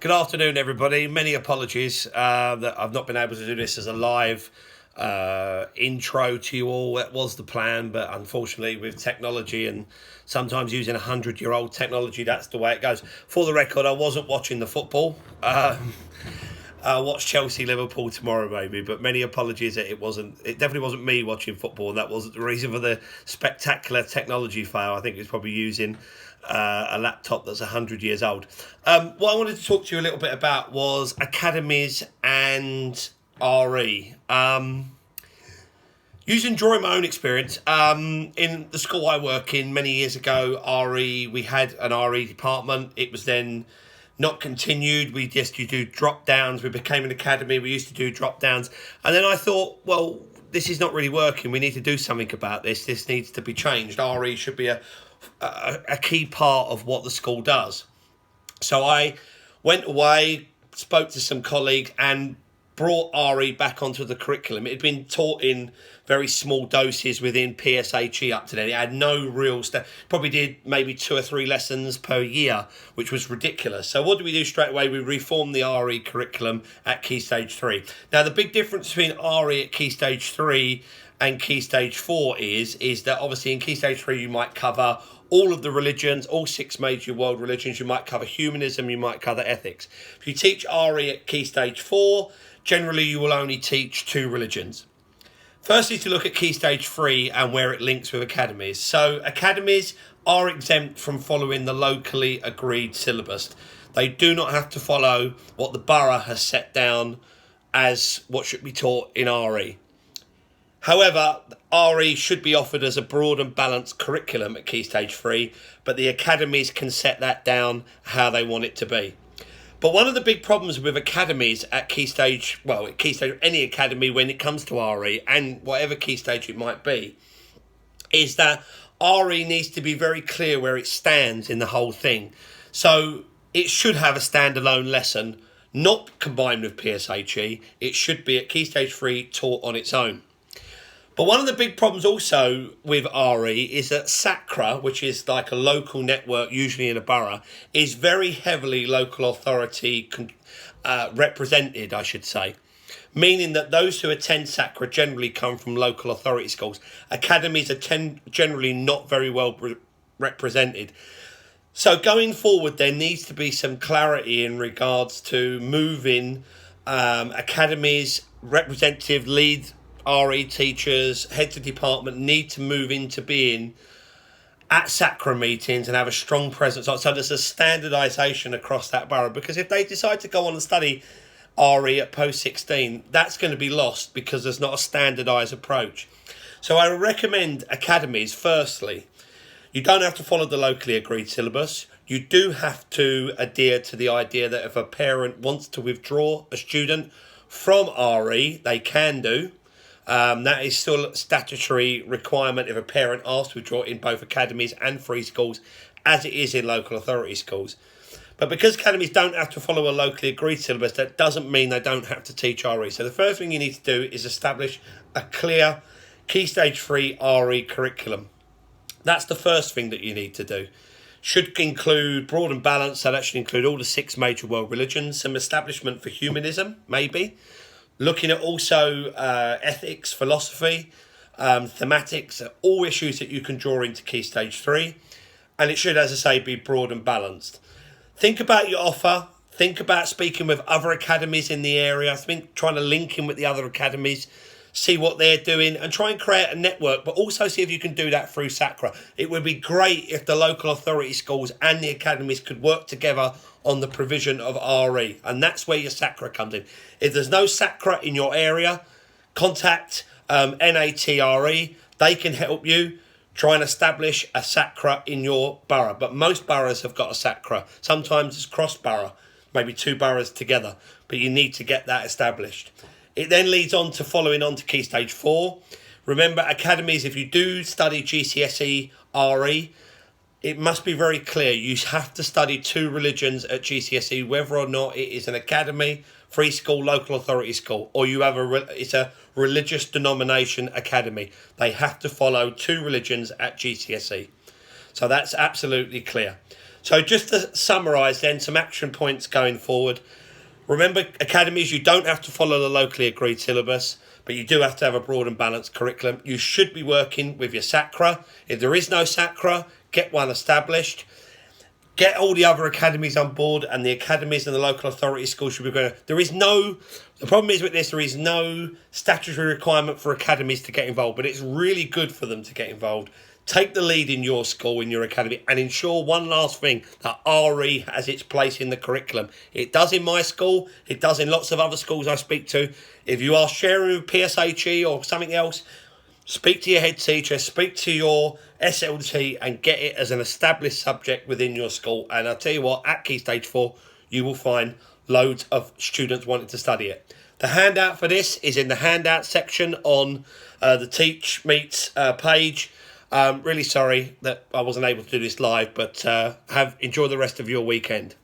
Good afternoon, everybody. Many apologies that I've not been able to do this as a live intro to you all. That was the plan, but unfortunately with technology and sometimes using 100-year-old technology, that's the way it goes. For the record, I wasn't watching the football. I'll watch Chelsea-Liverpool tomorrow maybe, but many apologies that it definitely wasn't me watching football, and that wasn't the reason for the spectacular technology fail. I think it was probably using a laptop that's 100 years old. What I wanted to talk to you a little bit about was academies and RE. Drawing my own experience, in the school I work in many years ago, we had an RE department. It was then not continued. We used to do drop downs. We became an academy. We used to do drop downs. And then I thought, well, this is not really working. We need to do something about this. This needs to be changed. RE should be a key part of what the school does. So I went away, spoke to some colleagues and brought RE back onto the curriculum. It had been taught in very small doses within PSHE up to then. It had no real probably did maybe 2 or 3 lessons per year, which was ridiculous. So what do we do straight away? We reformed the RE curriculum at Key Stage 3. Now the big difference between RE at Key Stage 3 and Key Stage 4 is that obviously in Key Stage 3 you might cover all of the religions, all 6 major world religions. You might cover humanism, you might cover ethics. If you teach RE at Key Stage 4, generally you will only teach 2 religions. Firstly, to look at Key Stage 3 and where it links with academies. So academies are exempt from following the locally agreed syllabus. They do not have to follow what the borough has set down as what should be taught in RE. However, RE should be offered as a broad and balanced curriculum at Key Stage 3, but the academies can set that down how they want it to be. But one of the big problems with academies at Key Stage, any academy when it comes to RE and whatever Key Stage it might be, is that RE needs to be very clear where it stands in the whole thing. So it should have a standalone lesson, not combined with PSHE. It should be at Key Stage 3 taught on its own. But one of the big problems also with RE is that SACRA, which is like a local network, usually in a borough, is very heavily local authority represented, I should say. Meaning that those who attend SACRA generally come from local authority schools. Academies are generally not very well represented. So going forward, there needs to be some clarity in regards to moving academies, representative lead RE teachers, heads of department need to move into being at SACRA meetings and have a strong presence. So there's a standardisation across that borough, because if they decide to go on and study RE at post 16, that's going to be lost because there's not a standardised approach. So I recommend academies, firstly, you don't have to follow the locally agreed syllabus. You do have to adhere to the idea that if a parent wants to withdraw a student from RE, they can do. That is still a statutory requirement if a parent asks to withdraw in both academies and free schools, as it is in local authority schools. But because academies don't have to follow a locally agreed syllabus, that doesn't mean they don't have to teach RE. So the first thing you need to do is establish a clear Key Stage 3 RE curriculum. That's the first thing that you need to do. Should include broad and balanced, so that should include all the 6 major world religions, some establishment for humanism, maybe. Looking at also ethics, philosophy, thematics, all issues that you can draw into Key Stage 3. And it should, as I say, be broad and balanced. Think about your offer. Think about speaking with other academies in the area. Think trying to link in with the other academies, see what they're doing and try and create a network, but also see if you can do that through SACRA. It would be great if the local authority schools and the academies could work together on the provision of RE, and that's where your SACRA comes in. If there's no SACRA in your area, contact NATRE. They can help you try and establish a SACRA in your borough, but most boroughs have got a SACRA. Sometimes it's cross-borough, maybe 2 boroughs together, but you need to get that established. It then leads on to following on to Key Stage 4. Remember, academies, if you do study GCSE RE, it must be very clear you have to study 2 religions at GCSE, whether or not it is an academy, free school, local authority school, or you have it's a religious denomination academy. They have to follow 2 religions at GCSE. So that's absolutely clear. So just to summarise then, some action points going forward. Remember, academies, you don't have to follow the locally agreed syllabus, but you do have to have a broad and balanced curriculum. You should be working with your SACRA. If there is no SACRA, get one established. Get all the other academies on board, and the academies and the local authority schools should be going. The problem is with this, there is no statutory requirement for academies to get involved, but it's really good for them to get involved. Take the lead in your school, in your academy, and ensure one last thing, that RE has its place in the curriculum. It does in my school. It does in lots of other schools I speak to. If you are sharing with PSHE or something else, speak to your head teacher, speak to your SLT, and get it as an established subject within your school. And I'll tell you what, at Key Stage 4, you will find loads of students wanting to study it. The handout for this is in the handout section on the Teach Meets page. Really sorry that I wasn't able to do this live, but enjoy the rest of your weekend.